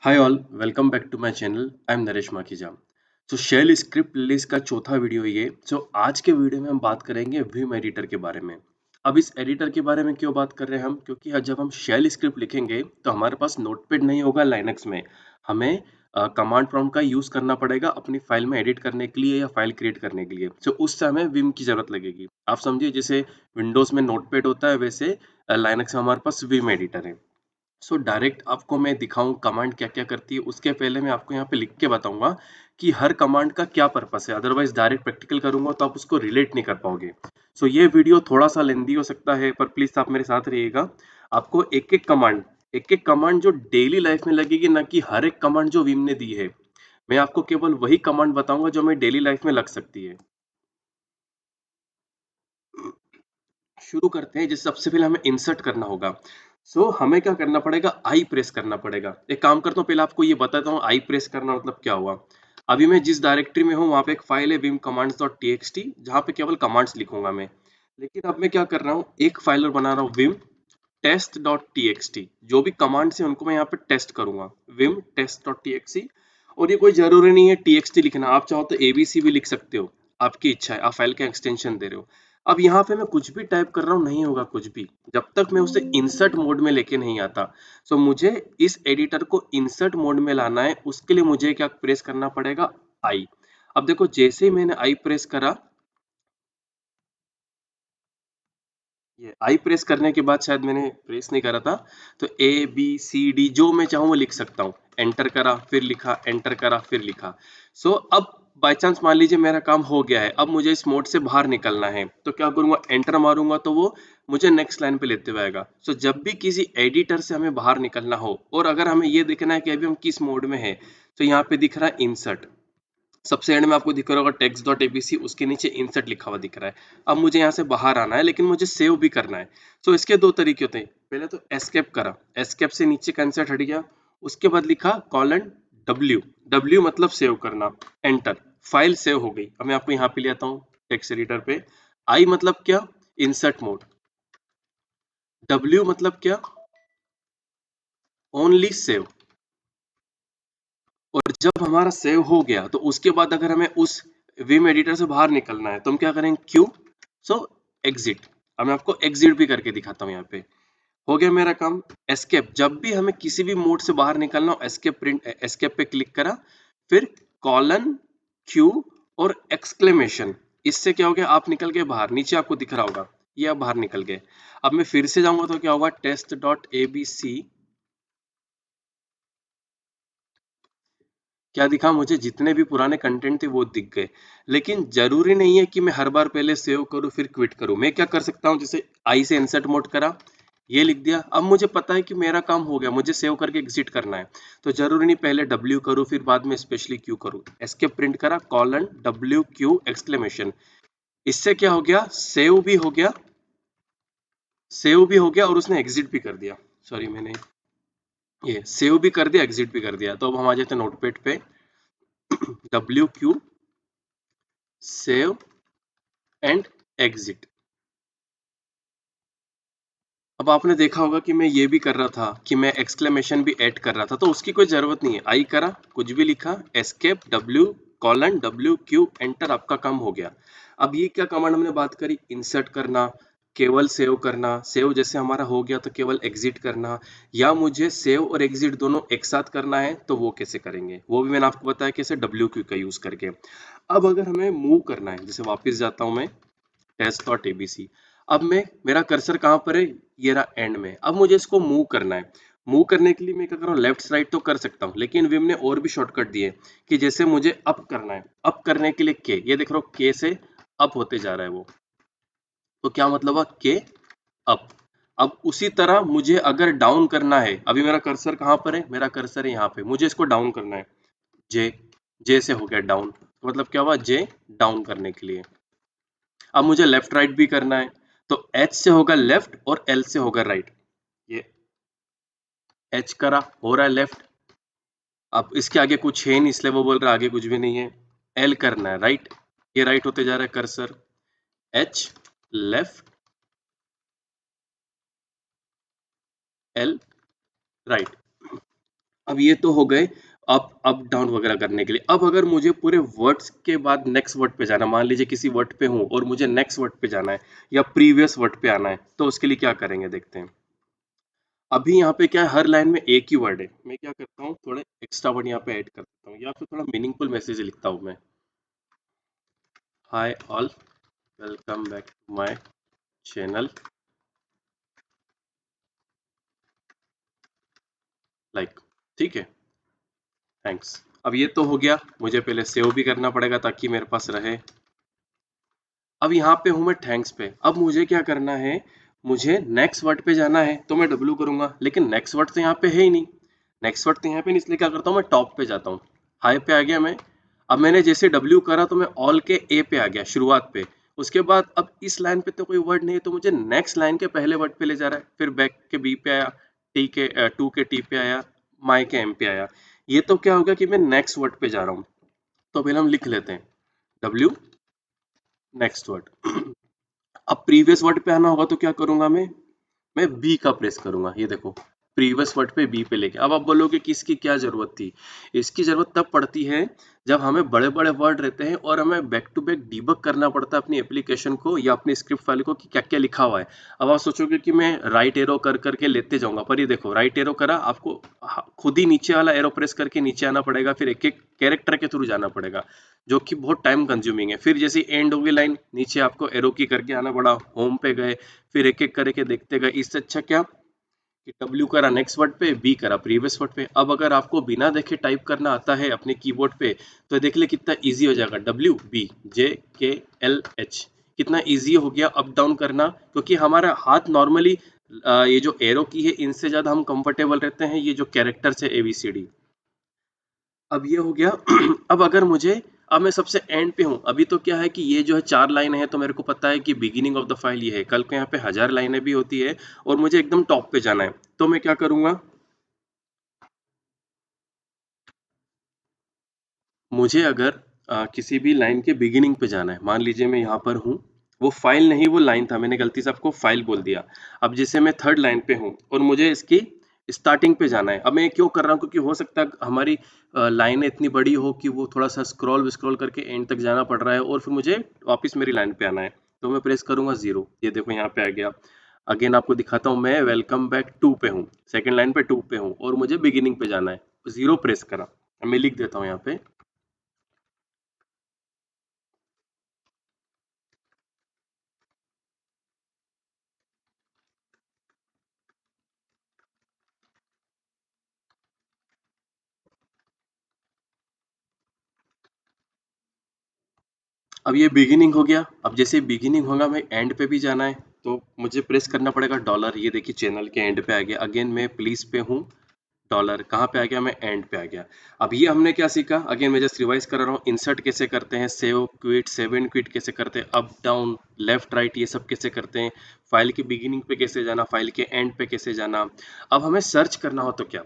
Hi all, welcome back to my channel. I am Naresh Makhija. Shell script list का चौथा video ये। आज के वीडियो में हम बात करेंगे विम एडिटर के बारे में। अब इस एडिटर के बारे में क्यों बात कर रहे हैं हम, क्योंकि जब हम शेल स्क्रिप्ट लिखेंगे तो हमारे पास नोटपैड नहीं होगा लाइनक्स में। हमें कमांड प्रॉम्प्ट का यूज करना पड़ेगा अपनी फाइल में एडिट करने के लिए या फाइल क्रिएट करने के लिए। उस समय विम की जरूरत लगेगी। आप समझिए जैसे विंडोज में नोटपैड होता है, वैसे लाइनक्स में हमारे पास विम एडिटर है। डायरेक्ट आपको मैं दिखाऊं कमांड क्या क्या करती है, उसके पहले मैं आपको यहाँ पे लिख के बताऊंगा कि हर कमांड का क्या पर्पस है। अदरवाइज डायरेक्ट प्रैक्टिकल करूंगा तो आप उसको रिलेट नहीं कर पाओगे। ये वीडियो थोड़ा सा लेंदी हो सकता है, पर प्लीज आप मेरे साथ रहिएगा। आपको एक एक कमांड जो डेली लाइफ में लगेगी, ना कि हर एक कमांड जो विम ने दी है। मैं आपको केवल वही कमांड बताऊंगा जो मैं डेली लाइफ में लग सकती है। शुरू करते हैं। जैसे सबसे पहले हमें इंसर्ट करना होगा। हमें क्या करना पड़ेगा, आई प्रेस करना पड़ेगा। एक काम करता हूँ, पहले आपको ये बताता हूँ आई प्रेस करना मतलब क्या हुआ। अभी मैं जिस डायरेक्टरी में हूँ वहां पे एक फाइल है vim commands.txt, जहाँ पे केवल कमांड्स लिखूंगा मैं। लेकिन अब मैं क्या कर रहा हूँ, एक फाइल बना रहा हूँ vim test.txt। जो भी कमांड्स है उनको मैं यहाँ पे टेस्ट करूंगा, vim test.txt। और ये कोई जरूरी नहीं है txt लिखना, आप चाहो तो abc भी लिख सकते हो। आपकी इच्छा है, आप फाइल का एक्सटेंशन दे रहे हो। अब यहाँ पे मैं कुछ भी टाइप कर रहा हूँ, नहीं होगा कुछ भी जब तक मैं उसे इंसर्ट मोड में लेके नहीं आता। मुझे इस एडिटर को इंसर्ट मोड में लाना है, उसके लिए मुझे क्या प्रेस करना पड़ेगा, आई। अब देखो जैसे ही मैंने आई प्रेस करा, ये आई प्रेस करने के बाद शायद मैंने प्रेस नहीं करा था, तो ए बी सी डी जो मैं चाहूँ वो लिख सकता हूँ। एंटर करा फिर लिखा, एंटर करा फिर लिखा। अब बाय चांस मान लीजिए मेरा काम हो गया है, अब मुझे इस मोड से बाहर निकलना है, तो क्या करूंगा, एंटर मारूंगा तो वो मुझे नेक्स्ट लाइन पे लेते हुए आएगा। जब भी किसी एडिटर से हमें बाहर निकलना हो और अगर हमें ये देखना है कि अभी हम किस मोड में है, तो यहाँ पे दिख रहा है इंसर्ट। सबसे एंड में आपको दिख रहा होगा text.abc, उसके नीचे इंसर्ट लिखा हुआ दिख रहा है। अब मुझे यहाँ से बाहर आना है, लेकिन मुझे सेव भी करना है। इसके दो तरीके होते हैं। पहले तो एस्केप करा, एस्केप से नीचे का इंसर्ट हट गया। उसके बाद लिखा कॉलन डब्ल्यू, डब्ल्यू मतलब सेव करना। एंटर, फाइल सेव हो गई। अब मैं आपको यहाँ पे ले आता हूँ टेक्स्ट एडिटर पे। आई मतलब क्या, इंसर्ट मोड। डब्ल्यू मतलब क्या, ओनली सेव। और जब हमारा सेव हो गया तो उसके बाद अगर हमें उस विम एडिटर से बाहर निकलना है तो हम क्या करेंगे, क्यू, सो एग्जिट। अब मैं आपको एग्जिट भी करके दिखाता हूँ। यहाँ पे हो गया मेरा काम। एस्केप, जब भी हमें किसी भी मोड से बाहर निकलना हो, एस्केप प्रिंट, एस्केप पे क्लिक करा, फिर कॉलन, क्यू और एक्सक्लेमेशन। इससे क्या हो गया, आप निकल गए बाहर। नीचे आपको दिख रहा होगा, ये आप बाहर निकल गए। अब मैं फिर से जाऊंगा तो क्या होगा, test dot A B C. क्या दिखा, मुझे जितने भी पुराने कंटेंट थे वो दिख गए। लेकिन जरूरी नहीं है कि मैं हर बार पहले सेव करूं फिर क्विट करूं। मैं क्या कर सकता हूं, जैसे आई से इंसर्ट मोड करा, ये लिख दिया। अब मुझे पता है कि मेरा काम हो गया, मुझे सेव करके एग्जिट करना है। तो जरूरी नहीं पहले डब्ल्यू करूं फिर बाद में स्पेशली क्यू करूं। एस्केप प्रिंट करा, कॉलन डब्ल्यू क्यू एक्सक्लेमेशन। इससे क्या हो गया, सेव भी हो गया, सेव भी हो गया और उसने एग्जिट भी कर दिया। सॉरी, मैंने ये सेव भी कर दिया, एग्जिट भी कर दिया। तो अब हम आ जाते हैं नोटपैड पे। W Q save and exit. अब आपने देखा होगा कि मैं ये भी कर रहा था कि मैं एक्सक्लेमेशन भी ऐड कर रहा था, तो उसकी कोई जरूरत नहीं है। आई करा, कुछ भी लिखा, escape W, colon W Q, enter, आपका काम हो गया। अब ये क्या कमांड हमने बात करी, इंसर्ट करना, केवल सेव करना। सेव जैसे हमारा हो गया तो केवल एग्जिट करना, या मुझे सेव और एग्जिट दोनों एक साथ करना है तो वो कैसे करेंगे, वो भी मैंने आपको बताया कैसे, डब्ल्यू क्यू का यूज करके। अब अगर हमें मूव करना है, जैसे वापस जाता हूं मैं टेस्ट डॉट एबीसी। अब मैं, मेरा कर्सर कहाँ पर है, ये रहा एंड में। अब मुझे इसको मूव करना है। मूव करने के लिए मैं क्या कर रहा हूँ, लेफ्ट राइट तो कर सकता हूँ, लेकिन विम ने और भी शॉर्टकट दिए कि जैसे मुझे अप करना है, अप करने के लिए के, ये देख रहा हूँ के से अप होते जा रहा है वो। तो क्या मतलब हुआ, के अप। अब उसी तरह मुझे अगर डाउन करना है, अभी मेरा कर्सर कहाँ पर है, मेरा कर्सर है यहाँ पे, मुझे इसको डाउन करना है। जे, जे से हो गया डाउन, तो मतलब क्या हुआ, जे डाउन करने के लिए। अब मुझे लेफ्ट राइट भी करना है, तो एच से होगा लेफ्ट और एल से होगा राइट। ये एच करा, हो रहा है लेफ्ट। अब इसके आगे कुछ है नहीं, इसलिए वो बोल रहा है आगे कुछ भी नहीं है। एल करना है राइट, ये राइट होते जा रहा है cursor. H left, L right. अब ये तो हो गए अप डाउन वगैरह करने के लिए। अब अगर मुझे पूरे वर्ड्स के बाद नेक्स्ट वर्ड पे जाना, मान लीजिए किसी वर्ड पे हूँ और मुझे नेक्स्ट वर्ड पे जाना है या प्रीवियस वर्ड पे आना है, तो उसके लिए क्या करेंगे देखते हैं। अभी यहाँ पे क्या है, हर लाइन में एक ही वर्ड है। मैं क्या करता हूँ, थोड़े एक्स्ट्रा वर्ड यहाँ पे ऐड कर देता हूँ या फिर थोड़ा मीनिंगफुल मैसेज लिखता हूँ मैं। Hi all, welcome back to my channel, like, ठीक है, थैंक्स। अब ये तो हो गया, मुझे पहले सेव भी करना पड़ेगा ताकि मेरे पास रहे। अब यहाँ पे हूँ मैं थैंक्स पे। अब मुझे क्या करना है, मुझे नेक्स्ट वर्ड पे जाना है तो मैं डब्ल्यू करूंगा, लेकिन नेक्स्ट वर्ड तो यहाँ पे है ही नहीं। नेक्स्ट वर्ड तो यहाँ पे नहीं, इसलिए क्या करता हूँ, मैं टॉप पे जाता हूँ। हाई पे आ गया मैं। अब मैंने जैसे डब्ल्यू करा तो मैं ऑल के ए पे आ गया, शुरुआत पे। उसके बाद अब इस लाइन पे तो कोई वर्ड नहीं है, तो मुझे नेक्स्ट लाइन के पहले वर्ड पे ले जा रहा है। फिर बैक के बी पे आया, टी के टू के टी पे आया, माई के एम पे आया। ये तो क्या होगा कि मैं नेक्स्ट वर्ड पे जा रहा हूँ। तो पहले हम लिख लेते हैं डब्ल्यू, नेक्स्ट वर्ड। अब प्रीवियस वर्ड पे आना होगा तो क्या करूंगा मैं बी का प्रेस करूंगा। ये देखो, प्रीवियस वर्ड पे बी पे लेके। अब आप बोलोगे कि इसकी क्या जरूरत थी। इसकी जरूरत तब पड़ती है जब हमें बड़े बड़े वर्ड रहते हैं और हमें बैक टू बैक डीबग करना पड़ता है अपनी एप्लीकेशन को या अपनी स्क्रिप्ट फाइल को कि क्या क्या लिखा हुआ है। अब आप सोचोगे कि मैं राइट एरो कर करके लेते जाऊंगा, पर ये देखो, राइट एरो करा, आपको खुद ही नीचे वाला एरो प्रेस करके नीचे आना पड़ेगा, फिर एक एक कैरेक्टर के थ्रू जाना पड़ेगा, जो कि बहुत टाइम कंज्यूमिंग है। फिर जैसे एंड होगी लाइन, नीचे आपको एरो की करके आना पड़ा, होम पे गए, फिर एक एक करके देखते गए। इससे अच्छा क्या कि डब्ल्यू करा नेक्स्ट वर्ड पे, बी करा प्रीवियस वर्ड पे। अब अगर आपको बिना देखे टाइप करना आता है अपने कीबोर्ड पे, तो देख ले कितना इजी हो जाएगा। डब्ल्यू बी जे के एल एच, कितना इजी हो गया अप डाउन करना, क्योंकि हमारा हाथ नॉर्मली ये जो एरो की है इनसे ज्यादा हम कंफर्टेबल रहते हैं ये जो कैरेक्टर्स है ABCD। अब ये हो गया। अब अगर मुझे, अब मैं सबसे एंड पे हूँ। अभी तो क्या है कि ये जो है 4 लाइन है, तो मेरे को पता है कि बिगिनिंग ऑफ द फाइल ये है। कल को यहाँ पे 1000 लाइनें भी होती है और मुझे एकदम टॉप पे जाना है, तो मैं क्या करूंगा, मुझे अगर किसी भी लाइन के बिगिनिंग पे जाना है, मान लीजिए मैं यहाँ पर हूँ, वो फाइल नहीं वो लाइन था, मैंने गलती से आपको फाइल बोल दिया। अब जैसे मैं थर्ड लाइन पे हूँ और मुझे इसकी स्टार्टिंग पे जाना है। अब मैं ये क्यों कर रहा हूँ, क्योंकि हो सकता है हमारी लाइनें इतनी बड़ी हो कि वो थोड़ा सा स्क्रॉल स्क्रॉल करके एंड तक जाना पड़ रहा है और फिर मुझे वापस मेरी लाइन पे आना है। तो मैं प्रेस करूंगा 0, ये देखो यहाँ पे आ गया। अगेन आपको दिखाता हूँ, मैं वेलकम बैक 2 पे हूँ, सेकेंड लाइन पे 2 पे हूँ और मुझे बिगिनिंग पे जाना है, 0 प्रेस करा। अब मैं लिख देता हूँ यहाँ पे। अब ये बिगिनिंग हो गया। अब जैसे बिगिनिंग होगा, मैं एंड पे भी जाना है, तो मुझे प्रेस करना पड़ेगा डॉलर। ये देखिए चैनल के एंड पे आ गया। अगेन मैं प्लीज पे हूँ, डॉलर कहाँ पे आ गया, मैं एंड पे आ गया। अब ये हमने क्या सीखा, अगेन मैं जस्ट रिवाइज कर रहा हूँ। इंसर्ट कैसे करते हैं, save quit, save and quit कैसे करते हैं, अप डाउन लेफ्ट राइट ये सब कैसे करते हैं, फाइल की बिगिनिंग पे कैसे जाना, फाइल के एंड पे कैसे जाना। अब हमें सर्च करना हो तो क्या,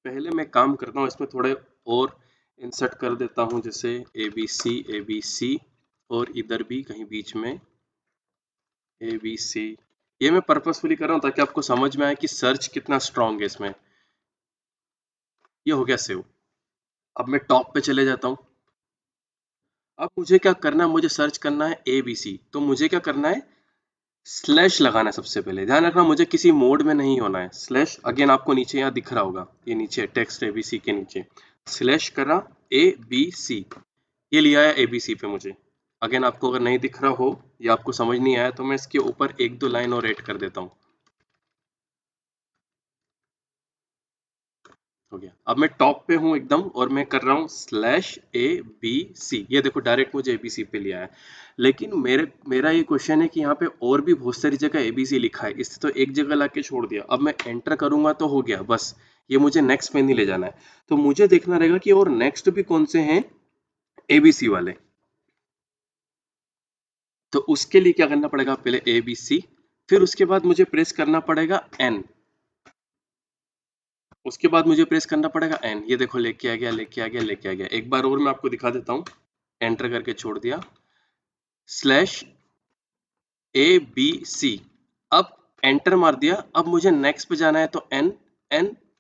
पहले मैं काम करता हूँ इसमें थोड़े और इंसर्ट कर देता हूँ, जैसे ABC और इधर भी कहीं बीच में ABC। ये मैं पर्पसफुली कर रहा हूँ ताकि आपको समझ में आए कि सर्च कितना स्ट्रांग है इसमें। ये हो गया सेव। अब मैं टॉप पे चले जाता हूँ। अब मुझे क्या करना है, मुझे सर्च करना है ABC, तो मुझे क्या करना है, स्लैश लगाना है सबसे पहले। ध्यान रखना मुझे किसी मोड में नहीं होना है। स्लैश, अगेन आपको नीचे यहाँ दिख रहा होगा, ये नीचे टेक्स्ट ABC के नीचे स्लैश करा ABC, ये लिया है ABC पे मुझे। अगेन आपको अगर नहीं दिख रहा हो या आपको समझ नहीं आया, तो मैं इसके ऊपर एक दो लाइन और ऐड कर देता हूँ। हो गया। अब मैं टॉप पे हूँ एकदम और मैं कर रहा हूँ /ABC। ये देखो डायरेक्ट मुझे ABC पे लिया है। लेकिन मेरा ये क्वेश्चन है कि यहाँ पे और भी बहुत सारी जगह ABC लिखा है, इससे तो एक जगह लाके छोड़ दिया। अब मैं एंटर करूंगा तो हो गया बस, ये मुझे नेक्स्ट पे नहीं ले जाना है। तो मुझे देखना रहेगा कि और नेक्स्ट भी कौन से हैं ABC वाले। तो उसके लिए क्या करना पड़ेगा, पहले ABC, फिर उसके बाद मुझे प्रेस करना पड़ेगा N, उसके बाद मुझे प्रेस करना पड़ेगा N। ये देखो लेके आ गया, लेके आ गया, लेके आ गया। एक बार और मैं आपको दिखा देता हूँ, एंटर करके छोड़ दिया, /ABC। अब एंटर मार दिया। अब मुझे नेक्स्ट पे जाना है तो N,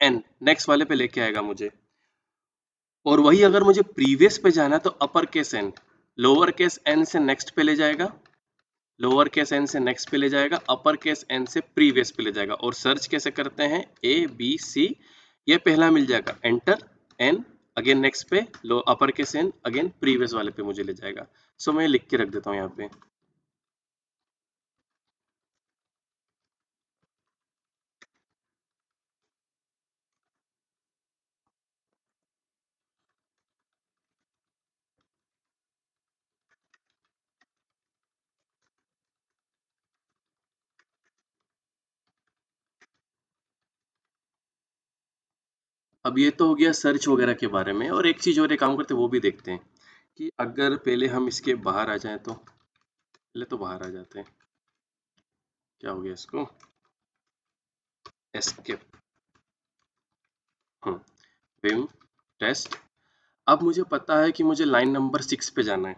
एन, नेक्स्ट वाले पे लेके आएगा मुझे। और वही अगर मुझे प्रीवियस पे जाना है तो upper case N, lower case N से नेक्स्ट पे ले जाएगा, लोअर केस एन से नेक्स्ट पे ले जाएगा, अपर केस एन से प्रीवियस पे ले जाएगा। और सर्च कैसे करते हैं, ए बी सी, ये पहला मिल जाएगा, एंटर एन, अगेन नेक्स्ट पे लो upper case N, again previous वाले पे मुझे ले जाएगा। सो मैं लिख के रख देता हूँ यहाँ पे। अब ये तो हो गया सर्च वगैरह के बारे में, और एक चीज और एक काम करते हैं वो भी देखते हैं कि अगर पहले हम इसके बाहर आ जाएं तो, पहले तो बाहर आ जाते हैं, क्या हो गया इसको, एस्केप, विम टेस्ट। अब मुझे पता है कि मुझे लाइन नंबर 6 पे जाना है,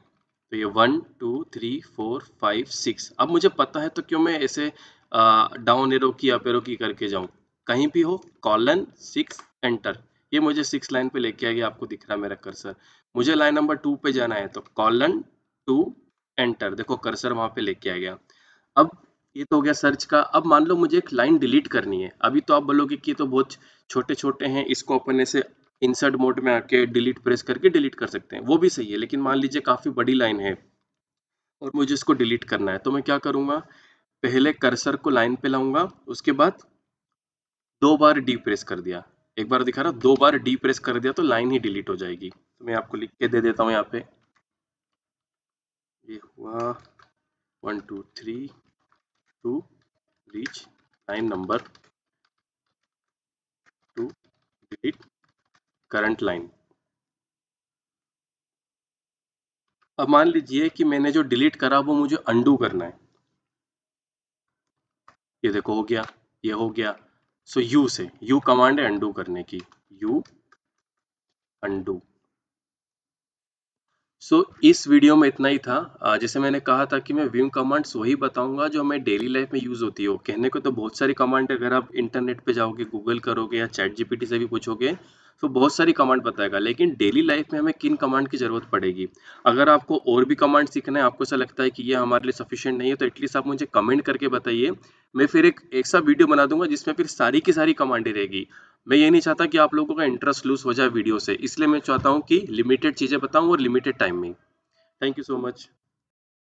तो ये 1 2 3 4 5 6, अब मुझे पता है तो क्यों मैं ऐसे डाउन एरो की अप एरो की करके जाऊं, कहीं भी हो कॉलन 6 एंटर, ये मुझे 6 लाइन पे लेके आ गया, आपको दिख रहा है मेरा कर्सर। मुझे लाइन नंबर 2 पे जाना है तो कॉलन 2 एंटर, देखो कर्सर वहां पे लेके आ गया। अब ये तो हो गया सर्च का। अब मान लो मुझे एक लाइन डिलीट करनी है, अभी तो आप बोलोगे कि ये तो बहुत छोटे छोटे हैं, इसको अपन ऐसे इंसर्ट मोड में आके डिलीट प्रेस करके डिलीट कर सकते हैं, वो भी सही है, लेकिन मान लीजिए काफी बड़ी लाइन है और मुझे इसको डिलीट करना है, तो मैं क्या करूंगा, पहले कर्सर को लाइन पे लाऊंगा, उसके बाद 2 बार डी प्रेस कर दिया, एक बार दिखा रहा, 2 बार डी प्रेस कर दिया तो लाइन ही डिलीट हो जाएगी। तो मैं आपको लिख के दे देता हूँ यहाँ पे, ये हुआ 1 2 3 to reach line number 2, delete current line. अब मान लीजिए कि मैंने जो डिलीट करा वो मुझे अंडू करना है, ये देखो हो गया, ये हो गया। सो यू से, यू कमांड है अंडू करने की, यू अंडू। सो इस वीडियो में इतना ही था। जैसे मैंने कहा था कि मैं विम कमांड्स वही बताऊंगा जो हमें डेली लाइफ में यूज होती हो, कहने को तो बहुत सारी कमांड, अगर आप इंटरनेट पे जाओगे, गूगल करोगे या चैट जीपीटी से भी पूछोगे तो बहुत सारी कमांड बताएगा, लेकिन डेली लाइफ में हमें किन कमांड की जरूरत पड़ेगी। अगर आपको और भी कमांड सीखना है, आपको ऐसा लगता है कि ये हमारे लिए सफिशिएंट नहीं है, तो एटलीस्ट आप मुझे कमेंट करके बताइए, मैं फिर एक ऐसा वीडियो बना दूंगा जिसमें फिर सारी की सारी कमांडें रहेगी। मैं ये नहीं चाहता कि आप लोगों का इंटरेस्ट लूज हो जाए वीडियो से, इसलिए मैं चाहता हूँ कि लिमिटेड चीजें बताऊं और लिमिटेड टाइम में। Thank you so much.